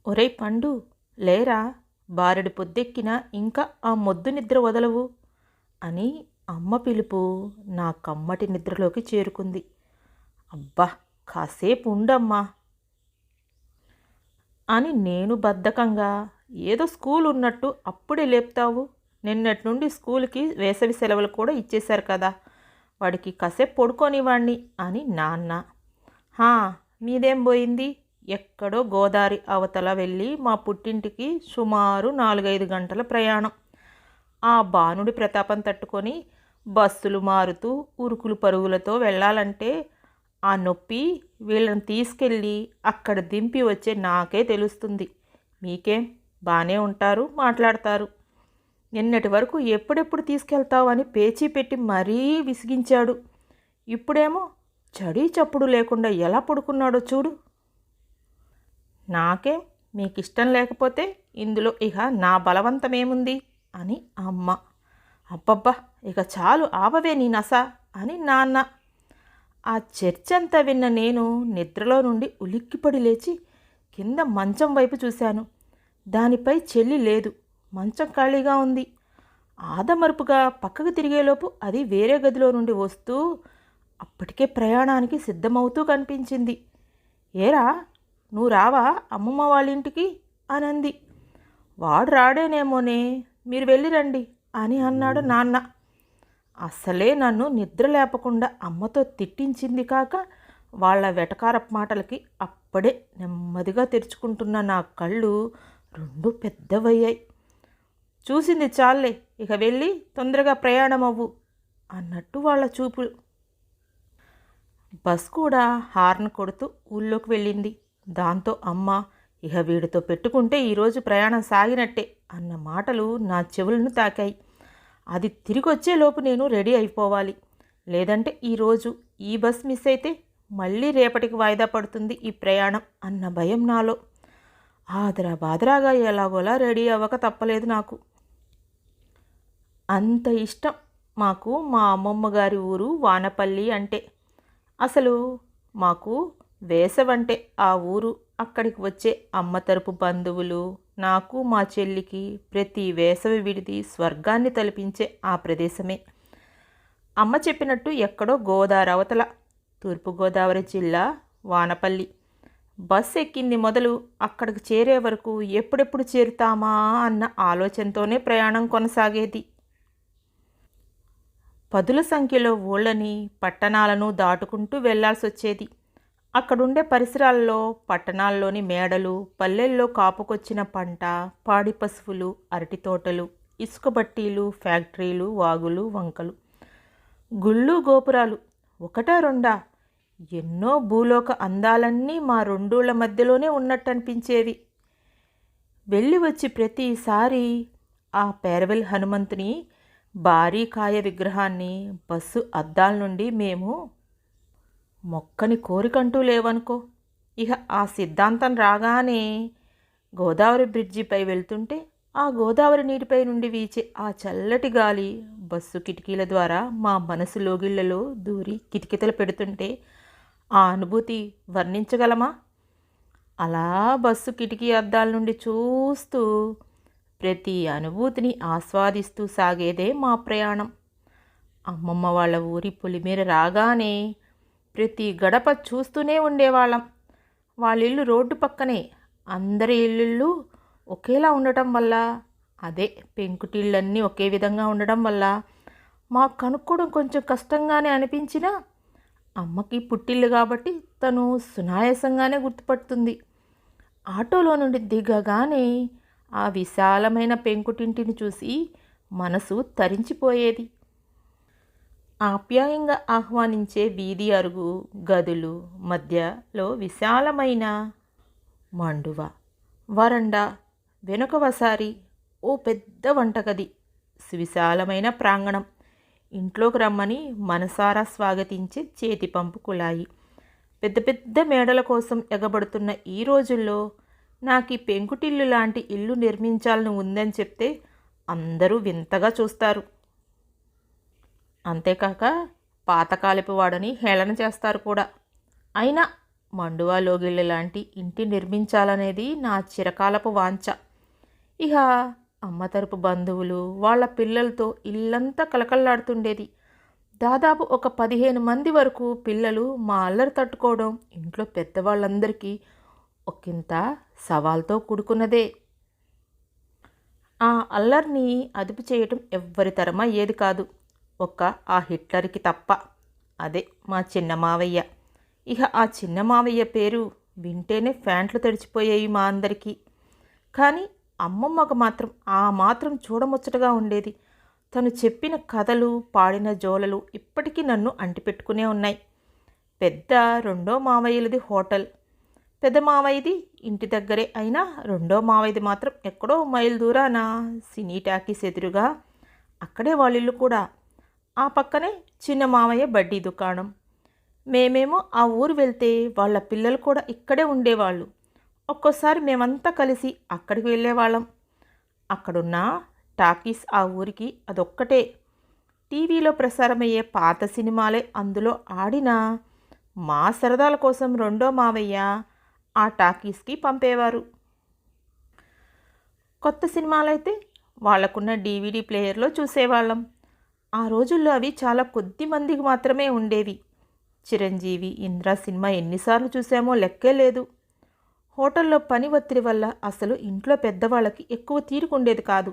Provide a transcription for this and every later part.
ఒరేయ్ పండు, లేరా, బారెడు పొద్దెక్కినా ఇంకా ఆ మొద్దు నిద్ర వదలవు అని అమ్మ పిలుపు నా కమ్మటి నిద్రలోకి చేరుకుంది. అబ్బా, కాసేపు ఉండమ్మా అని నేను బద్ధకంగా, ఏదో స్కూల్ ఉన్నట్టు అప్పుడే లేపుతావు, నిన్నటి నుండి స్కూల్కి వేసవి సెలవులు కూడా ఇచ్చేశారు కదా, వాడికి కాసేపు పడుకోనివాణ్ణి అని నాన్న. హా, మీదేం పోయింది, ఎక్కడో గోదావరి అవతల వెళ్ళి మా పుట్టింటికి సుమారు 4-5 గంటల ప్రయాణం. ఆ బాణుడి ప్రతాపం తట్టుకొని బస్సులు మారుతూ ఉరుకులు పరుగులతో వెళ్ళాలంటే ఆ నొప్పి వీళ్ళని తీసుకెళ్ళి అక్కడ దింపి వచ్చే నాకే తెలుస్తుంది. మీకేం బాగానే ఉంటారు, మాట్లాడతారు. నిన్నటి వరకు ఎప్పుడెప్పుడు తీసుకెళ్తావు అని పేచీ పెట్టి మరీ విసిగించాడు. ఇప్పుడేమో చడీ చప్పుడు లేకుండా ఎలా పడుకున్నాడో చూడు. నాకేం, మీకు ఇష్టం లేకపోతే ఇందులో ఇక నా బలవంతమేముంది అని అమ్మ. అబ్బబ్బా, ఇక చాలు ఆపవే నీ నస అని నాన్న. ఆ చర్చంతా విన్న నేను నిద్రలో నుండి ఉలిక్కిపడి లేచి కింద మంచం వైపు చూశాను. దానిపై చెల్లి లేదు, మంచం ఖాళీగా ఉంది. ఆదమరుపుగా పక్కకు తిరిగేలోపు అది వేరే గదిలో నుండి వస్తూ అప్పటికే ప్రయాణానికి సిద్ధమవుతూ కనిపించింది. ఏరా, నువ్వు రావా అమ్మమ్మ వాళ్ళ ఇంటికి అని అంది. వాడు రాడేనేమోనే, మీరు వెళ్ళిరండి అని అన్నాడు నాన్న. అసలే నన్ను నిద్ర లేపకుండా అమ్మతో తిట్టించింది కాక వాళ్ళ వెటకారపు మాటలకి అప్పుడే నెమ్మదిగా తెరుచుకుంటున్న నా కళ్ళు రెండు పెద్దవయ్యాయి. చూసింది చాలే, ఇక వెళ్ళి తొందరగా ప్రయాణం అవ్వు అన్నట్టు వాళ్ళ చూపు. బస్ కూడా హార్న్ కొడుతూ ఊళ్ళోకి వెళ్ళింది. దాంతో అమ్మ, ఇక వీడితో పెట్టుకుంటే ఈరోజు ప్రయాణం సాగినట్టే అన్న మాటలు నా చెవులను తాకాయి. అది తిరిగి వచ్చేలోపు నేను రెడీ అయిపోవాలి, లేదంటే ఈరోజు ఈ బస్ మిస్ అయితే మళ్ళీ రేపటికి వాయిదా పడుతుంది ఈ ప్రయాణం అన్న భయం నాలో. ఆదరా బాదరాగా ఎలాగోలా రెడీ అవ్వక తప్పలేదు నాకు. అంత ఇష్టం మాకు మా అమ్మమ్మ గారి ఊరు వానపల్లి అంటే. అసలు మాకు వేసవంటే ఆ ఊరు, అక్కడికి వచ్చే అమ్మ తరపు బంధువులు, నాకు మా చెల్లికి ప్రతి వేసవి విడిది స్వర్గాన్ని తలపించే ఆ ప్రదేశమే. అమ్మ చెప్పినట్టు ఎక్కడో గోదావరి అవతల, తూర్పుగోదావరి జిల్లా వానపల్లి. బస్ ఎక్కింది మొదలు అక్కడికి చేరే వరకు ఎప్పుడెప్పుడు చేరుతామా అన్న ఆలోచనతోనే ప్రయాణం కొనసాగేది. పదుల సంఖ్యలో ఊళ్ళని, పట్టణాలను దాటుకుంటూ వెళ్లాల్సి వచ్చేది. అక్కడుండే పరిసరాల్లో పట్టణాల్లోని మేడలు, పల్లెల్లో కాపుకొచ్చిన పంట, పాడి పశువులు, అరటి తోటలు, ఇసుక బట్టీలు, ఫ్యాక్టరీలు, వాగులు, వంకలు, గుళ్ళు, గోపురాలు, ఒకటా రెండా, ఎన్నో భూలోక అందాలన్నీ మా రెండూళ్ల మధ్యలోనే ఉన్నట్టు అనిపించేవి. వెళ్ళి వచ్చి ప్రతిసారి ఆ పేరవెల్ హనుమంతుని భారీ కాయ విగ్రహాన్ని బస్సు అద్దాల నుండి మేము మొక్కని కోరికంటూ లేవనుకో. ఇక ఆ సిద్ధాంతం రాగానే గోదావరి బ్రిడ్జిపై వెళ్తుంటే ఆ గోదావరి నీటిపై నుండి వీచే ఆ చల్లటి గాలి బస్సు కిటికీల ద్వారా మా మనసు లోగిళ్లలో దూరి కితకితలు పెడుతుంటే ఆ అనుభూతి వర్ణించగలమా? అలా బస్సు కిటికీ అద్దాల నుండి చూస్తూ ప్రతి అనుభూతిని ఆస్వాదిస్తూ సాగేదే మా ప్రయాణం. అమ్మమ్మ వాళ్ళ ఊరి పొలిమేర రాగానే ప్రతి గడప చూస్తూనే ఉండేవాళ్ళం. వాళ్ళ ఇల్లు రోడ్డు పక్కనే, అందరి ఇళ్ళు ఒకేలా ఉండటం వల్ల, అదే పెంకుటిళ్ళన్నీ ఒకే విధంగా ఉండడం వల్ల మాకు కనుక్కోవడం కొంచెం కష్టంగానే అనిపించినా అమ్మకి పుట్టిల్లు కాబట్టి తను సునాయాసంగానే గుర్తుపడుతుంది. ఆటోలో నుండి దిగగానే ఆ విశాలమైన పెంకుటింటిని చూసి మనసు తరించిపోయేది. ఆప్యాయంగా ఆహ్వానించే వీధి అరుగు, గదులు, మధ్యలో విశాలమైన మండువ, వరండా, వెనుక వసారి, ఓ పెద్ద వంటగది, సువిశాలమైన ప్రాంగణం, ఇంట్లోకి రమ్మని మనసారా స్వాగతించే చేతి పంపు కుళాయి. పెద్ద పెద్ద మేడల కోసం ఎగబడుతున్న ఈ రోజుల్లో నాకు ఈ పెంకుటిల్లు లాంటి ఇల్లు నిర్మించాలని ఉందని చెప్తే అందరూ వింతగా చూస్తారు. అంతేకాక పాతకాలపు వాడని హేళన చేస్తారు కూడా. అయినా మండువా లోగిళ్ళ లాంటి ఇంటి నిర్మించాలనేది నా చిరకాలపు వాంఛ. ఇక అమ్మ తరపు బంధువులు వాళ్ళ పిల్లలతో ఇల్లంతా కలకల్లాడుతుండేది. దాదాపు ఒక 15 మంది వరకు పిల్లలు మా అల్లరి తట్టుకోవడం ఇంట్లో పెద్దవాళ్ళందరికీ ఒకంత సవాల్తో కూడుకున్నదే. ఆ అల్లరిని అదుపు చేయటం ఎవ్వరి తరమా ఏది కాదు, ఒక్క ఆ హిట్లర్కి తప్ప. అదే మా చిన్న మావయ్య. ఇక ఆ చిన్న మావయ్య పేరు వింటేనే ఫ్యాంట్లు తడిచిపోయాయి మా అందరికీ. కానీ అమ్మమ్మకు మాత్రం ఆ మాత్రం చూడముచ్చటగా ఉండేది. తను చెప్పిన కథలు, పాడిన జోలలు ఇప్పటికీ నన్ను అంటిపెట్టుకునే ఉన్నాయి. పెద్ద రెండో మావయ్యలది హోటల్, పెద్ద మావయ్యది ఇంటి దగ్గరే అయినా రెండో మావయ్యది మాత్రం ఎక్కడో మైలు దూరాన సినీ టాకీస్ ఎదురుగా, అక్కడే వాళ్ళిల్లు కూడా. ఆ పక్కనే చిన్న మావయ్య బడ్డీ దుకాణం. మేమేమో ఆ ఊరు వెళ్తే వాళ్ళ పిల్లలు కూడా ఇక్కడే ఉండేవాళ్ళు. ఒక్కోసారి మేమంతా కలిసి అక్కడికి వెళ్ళేవాళ్ళం. అక్కడున్న టాకీస్ ఆ ఊరికి అదొక్కటే. టీవీలో ప్రసారమయ్యే పాత సినిమాలే అందులో ఆడినా మా సరదాల కోసం రెండో మావయ్య ఆ టాకీస్కి పంపేవారు. కొత్త సినిమాలైతే వాళ్లకున్న డీవీడీ ప్లేయర్లో చూసేవాళ్ళం. ఆ రోజుల్లో అవి చాలా కొద్ది మందికి మాత్రమే ఉండేవి. చిరంజీవి, ఇంద్ర సినిమా ఎన్నిసార్లు చూసామో లెక్కే లేదు. హోటల్లో పని ఒత్తిడి వల్ల అసలు ఇంట్లో పెద్దవాళ్ళకి ఎక్కువ తీరుకుండేది కాదు.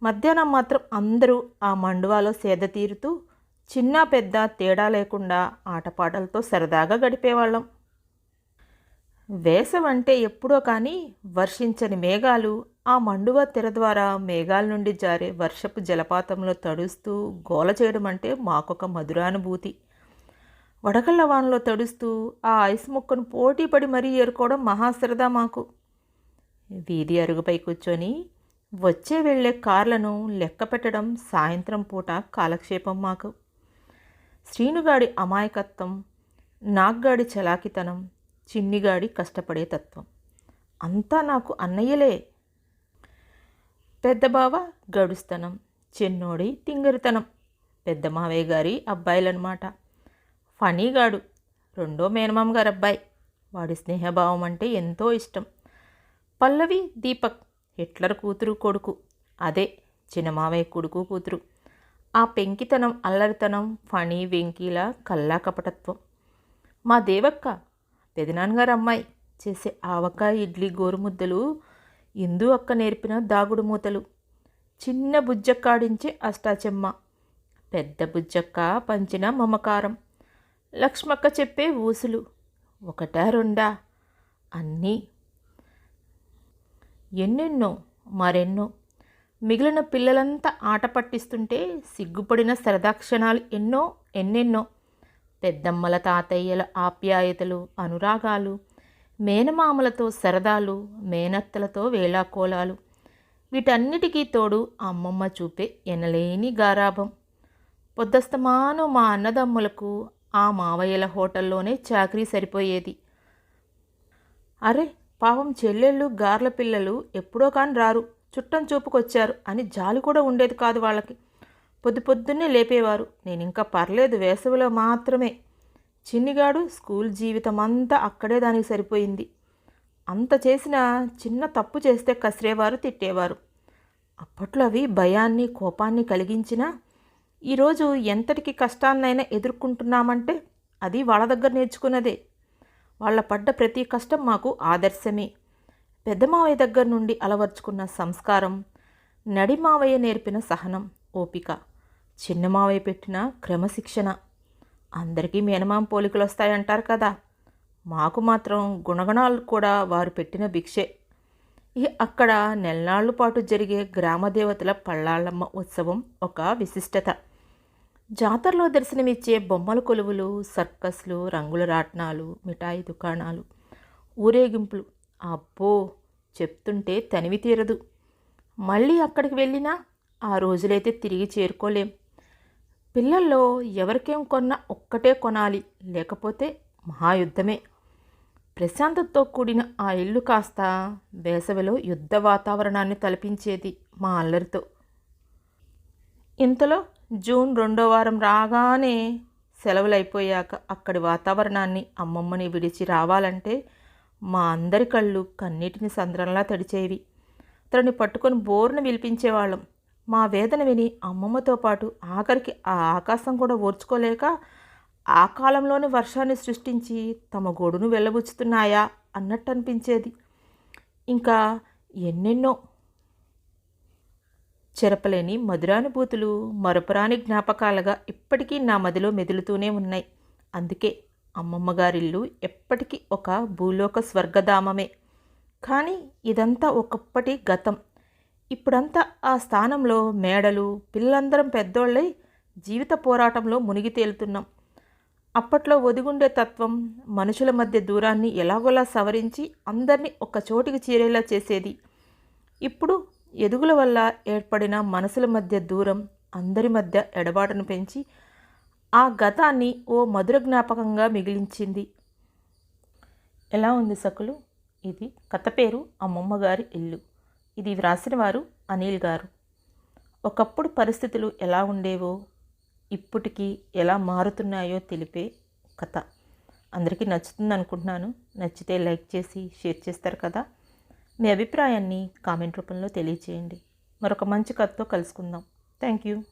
మధ్యాహ్నం మాత్రం అందరూ ఆ మండువాలో సేద తీరుతూ చిన్న పెద్ద తేడా లేకుండా ఆటపాటలతో సరదాగా గడిపేవాళ్ళం. వేసవంటే ఎప్పుడో కానీ వర్షించని మేఘాలు ఆ మండువా తెర ద్వారా మేఘాల నుండి జారే వర్షపు జలపాతంలో తడుస్తూ గోల చేయడం అంటే మాకొక మధురానుభూతి. వడగళ్ల వానలో తడుస్తూ ఆ ఐస్ ముక్కను పోటీపడి మరీ ఏరుకోవడం మహాసరదా మాకు. వీధి అరుగుపై కూర్చొని వచ్చే వెళ్ళే కార్లను లెక్క పెట్టడం సాయంత్రం పూట కాలక్షేపం మాకు. శ్రీనుగాడి అమాయకత్వం, నాగ్గాడి చలాకితనం, చిన్నిగాడి కష్టపడే తత్వం అంతా నాకు అన్నయ్యలే. పెద్ద బావ గడుస్తనం, చిన్నోడి తింగరితనం పెద్ద మావయ్య గారి అబ్బాయిలన్నమాట. ఫనీగాడు రెండో మేనమామ గారి అబ్బాయి. వాడి స్నేహభావం అంటే ఎంతో ఇష్టం. పల్లవి, దీపక్ హిట్లర్ కూతురు కొడుకు, అదే చిన్న మావయ్య కొడుకు కూతురు. ఆ పెంకితనం, అల్లరితనం, ఫణి వెంకీల కల్లా కపటత్వం. మా దేవక్క పెదనాన్నగారు అమ్మాయి చేసే ఆవకాయ ఇడ్లీ గోరుముద్దలు ఇందు అక్క నేర్పిన దాగుడు మూతలు. చిన్న బుజ్జక్కాడించే అష్టాచెమ్మ, పెద్ద బుజ్జక్క పంచిన మమకారం, లక్ష్మక్క చెప్పే ఊసులు ఒకటా రెండా అన్నీ, ఎన్నెన్నో మరెన్నో. మిగిలిన పిల్లలంతా ఆట పట్టిస్తుంటే సిగ్గుపడిన సరదాక్షణాలు ఎన్నో ఎన్నెన్నో. పెద్దమ్మల తాతయ్యల ఆప్యాయతలు, అనురాగాలు, మేనమామలతో సరదాలు, మేనత్తలతో వేళాకోలాలు, వీటన్నిటికీ తోడు అమ్మమ్మ చూపే ఎనలేని గారాభం. పొద్దస్తమాను మా అన్నదమ్ములకు ఆ మావయ్యల హోటల్లోనే చాకరీ సరిపోయేది. అరే పాపం చెల్లెళ్ళు గార్ల పిల్లలు ఎప్పుడో కాని రారు, చుట్టం చూపుకొచ్చారు అని జాలి కూడా ఉండేది కాదు వాళ్ళకి. పొద్దున్నే లేపేవారు. నేను ఇంకా పర్లేదు, వేసవిలో మాత్రమే. చిన్నిగాడు స్కూల్ జీవితం అంతా అక్కడే దానికి సరిపోయింది. అంత చేసినా చిన్న తప్పు చేస్తే కసిరేవారు, తిట్టేవారు. అప్పట్లో అవి భయాన్ని, కోపాన్ని కలిగించినా ఈరోజు ఎంతటికి కష్టాన్నైనా ఎదుర్కొంటున్నామంటే అది వాళ్ళ దగ్గర నేర్చుకున్నదే. వాళ్ళ పడ్డ ప్రతి కష్టం మాకు ఆదర్శమే. పెద్ద మావయ్య దగ్గర నుండి అలవర్చుకున్న సంస్కారం, నడి మావయ్య నేర్పిన సహనం, ఓపిక, చిన్న మావయ్య పెట్టిన క్రమశిక్షణ. అందరికీ మేనమామ పోలికలు వస్తాయంటారు కదా, మాకు మాత్రం గుణగణాలు కూడా వారు పెట్టిన భిక్షే. అక్కడ నెలనాళ్ల పాటు జరిగే గ్రామదేవతల పళ్ళాళ్ళమ్మ ఉత్సవం ఒక విశిష్టత. జాతరలో దర్శనమిచ్చే బొమ్మల కొలువులు, సర్కస్లు, రంగుల రాట్నాలు, మిఠాయి దుకాణాలు, ఊరేగింపులు అబ్బో చెప్తుంటే తనివి తీరదు. మళ్ళీ అక్కడికి వెళ్ళినా ఆ రోజులైతే తిరిగి చేరుకోలేం. పిల్లల్లో ఎవరికేం కొన్నా ఒక్కటే కొనాలి, లేకపోతే మహాయుద్ధమే. ప్రశాంతతతో కూడిన ఆ ఇల్లు కాస్త వేసవిలో యుద్ధ వాతావరణాన్ని తలపించేది మా అల్లరితో. ఇంతలో జూన్ 2వ వారం రాగానే సెలవులు అయిపోయాక అక్కడి వాతావరణాన్ని, అమ్మమ్మని విడిచి రావాలంటే మా అందరి కళ్ళు కన్నీటిని సంద్రంలా తడిచేవి. తనని పట్టుకొని బోరున విలిపించేవాళ్ళం. మా వేదన విని అమ్మమ్మతో పాటు ఆఖరికి ఆ ఆకాశం కూడా ఓర్చుకోలేక ఆ కాలంలోనే వర్షాన్ని సృష్టించి తమ గొడును వెళ్ళబుచ్చుతున్నాయా అన్నట్టు అనిపించేది. ఇంకా ఎన్నెన్నో చెరపలేని మధురానుభూతులు, మరపురాని జ్ఞాపకాలుగా ఇప్పటికీ నా మదిలో మెదులుతూనే ఉన్నాయి. అందుకే అమ్మమ్మ గారిల్లు ఎప్పటికీ ఒక భూలోక స్వర్గధామమే. కానీ ఇదంతా ఒకప్పటి గతం. ఇప్పుడంతా ఆ స్థానంలో మేడలు, పిల్లలందరం పెద్దోళ్ళై జీవిత పోరాటంలో మునిగి తేలుతున్నాం. అప్పట్లో ఒదిగుండే తత్వం మనుషుల మధ్య దూరాన్ని ఎలాగోలా సవరించి అందరినీ ఒక్క చోటికి చేరేలా చేసేది. ఇప్పుడు ఎదుగుల వల్ల ఏర్పడిన మనసుల మధ్య దూరం అందరి మధ్య ఎడబాటును పెంచి ఆ గతాన్ని ఓ మధుర జ్ఞాపకంగా మిగిలించింది. ఎలా ఉంది సకులు? ఇది కథ పేరు అమ్మమ్మ గారి ఇల్లు. ఇది వ్రాసిన వారు అనిల్ గారు. ఒకప్పుడు పరిస్థితులు ఎలా ఉండేవో ఇప్పటికీ ఎలా మారుతున్నాయో తెలిపే కథ. అందరికీ నచ్చుతుంది అనుకుంటున్నాను. నచ్చితే లైక్ చేసి షేర్ చేస్తారు కదా. మీ అభిప్రాయాన్ని కామెంట్ రూపంలో తెలియచేయండి. మరొక మంచి కథతో కలుసుకుందాం. Thank you.